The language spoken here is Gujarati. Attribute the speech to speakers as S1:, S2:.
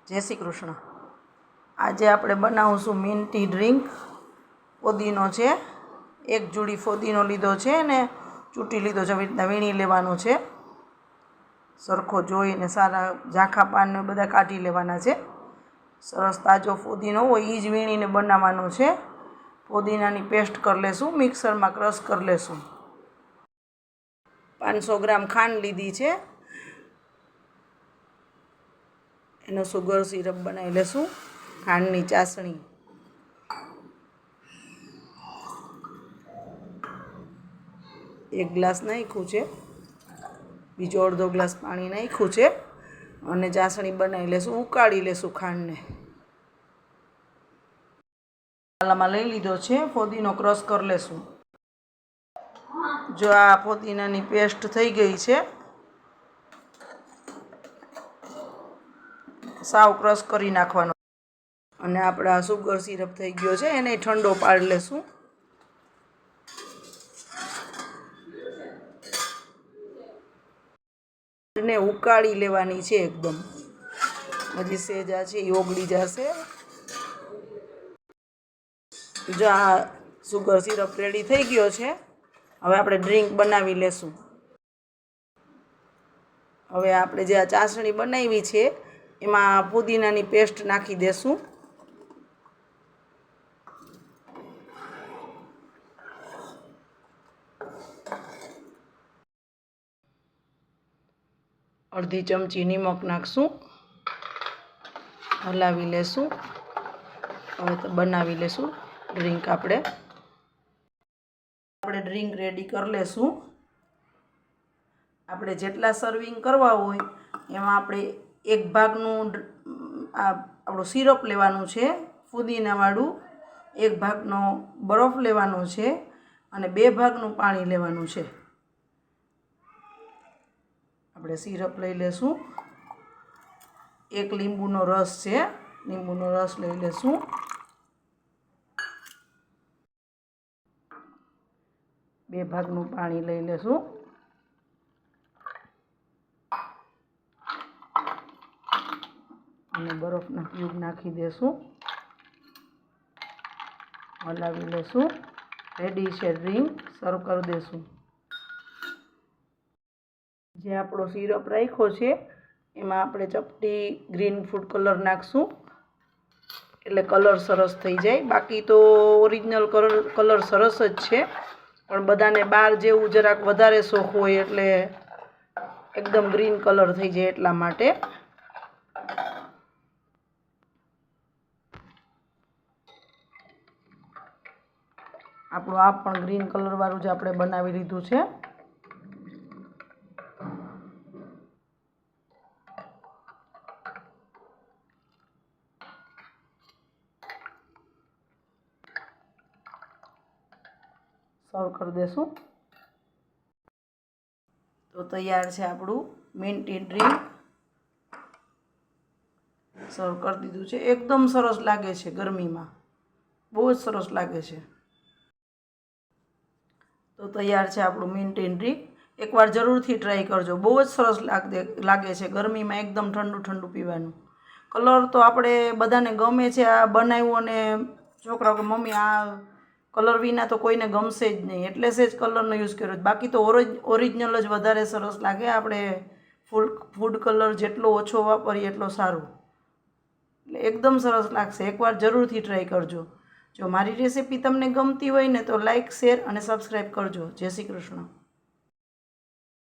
S1: જય શ્રી કૃષ્ણ। આજે આપણે બનાવશું મિન્ટ ટી ડ્રિંક। ફોદીનો છે, એક જોડી ફોદીનો લીધો છે ને ચૂંટી લીધો છે, આવી રીતના વીણી લેવાનો છે, સરખો જોઈને સારા ઝાંખા પાન ને બધા કાઢી લેવાના છે। સરસ તાજો ફોદીનો હોય એ જ વીણીને બનાવવાનો છે। ફોદીનાની પેસ્ટ કરી લેશું, મિક્સરમાં ક્રશ કરી લેશું। 500 ગ્રામ ખાંડ લીધી છે, એનો સુગર સિરપ બનાવી લેશું। ખાંડની ચાસણી, એક ગ્લાસ નાખ્યું છે, બીજો અડધો ગ્લાસ પાણી નાખ્યું છે અને ચાસણી બનાવી લેશું। ઉકાળી લેશું ખાંડને। મસાલામાં લઈ લીધો છે, ફોદીનો ક્રશ કરી લેશું। જો આ ફોદીનાની પેસ્ટ થઈ ગઈ છે, સાવ ક્રશ કરી નાખવાનો અને આપણા સુગર સિરપ થઈ ગયો છે, એને ઠંડો પાડી લેશું। ને ઉકાળી લેવાની છે એકદમ, હજી સેજા છે એ ઓગળી જશે। જો આ સુગર સિરપ રેડી થઈ ગયો છે, હવે આપણે ડ્રિંક બનાવી લેશું। હવે આપણે જે આ ચાસણી બનાવી છે એમાં પુદીનાની પેસ્ટ નાખી દેશું। અડધી ચમચી નિમક નાખશું, હલાવી લેશું। હવે તો બનાવી લેશું ડ્રિંક। આપણે ડ્રિંક રેડી કરી લેશું। આપણે જેટલા સર્વિંગ કરવા હોય એમાં આપણે એક ભાગનું આપણું સિરપ લેવાનું છે ફુદીનાવાળું, એક ભાગનો બરફ લેવાનો છે અને 2 ભાગનું પાણી લેવાનું છે। આપણે સિરપ લઈ લેશું, એક લીંબુનો રસ છે, લીંબુનો રસ લઈ લેશું, બે ભાગનું પાણી લઈ લેશું અને બરફના ક્યુબ નાખી દેશું, હલાવી લેશું। રેડી છે ડ્રિંક, સર્વ કરી દેશું। જે આપણો સિરપ રાખ્યો છે એમાં આપણે ચપટી ગ્રીન ફૂડ કલર નાખશું એટલે કલર સરસ થઈ જાય। બાકી તો ઓરિજિનલ કલર સરસ જ છે, પણ બધાને બહાર જેવું જરાક વધારે શોખ હોય એટલે એકદમ ગ્રીન કલર થઈ જાય એટલા માટે। આપણું આ પણ ગ્રીન કલર વાળું જ આપણે બનાવી લીધું છે। સર્વ કરી દેશું। તો તૈયાર છે આપણું મિન્ટ ટી ડ્રિંક, સર્વ કરી દીધું છે। એકદમ સરસ લાગે છે, ગરમીમાં બહુ જ સરસ લાગે છે। તો તૈયાર છે આપણું મિન્ટ ટી ડ્રિંક, એકવાર જરૂરથી ટ્રાય કરજો, બહુ જ સરસ લાગે છે ગરમીમાં એકદમ ઠંડુ ઠંડુ પીવાનું। કલર તો આપણે બધાને ગમે છે, આ બનાવ્યું અને છોકરાઓ કે મમ્મી આ કલર વિના તો કોઈને ગમશે જ નહીં એટલે જ કલરનો યુઝ કર્યો, બાકી તો ઓરિજિનલ જ વધારે સરસ લાગે। આપણે ફૂડ કલર જેટલો ઓછો વાપરીએ એટલો સારું, એટલે એકદમ સરસ લાગશે। એકવાર જરૂરથી ટ્રાય કરજો। જો મારી રેસીપી તમને ગમતી હોય ને તો લાઈક, શેર અને સબસ્ક્રાઈબ કરજો। જય શ્રી કૃષ્ણ।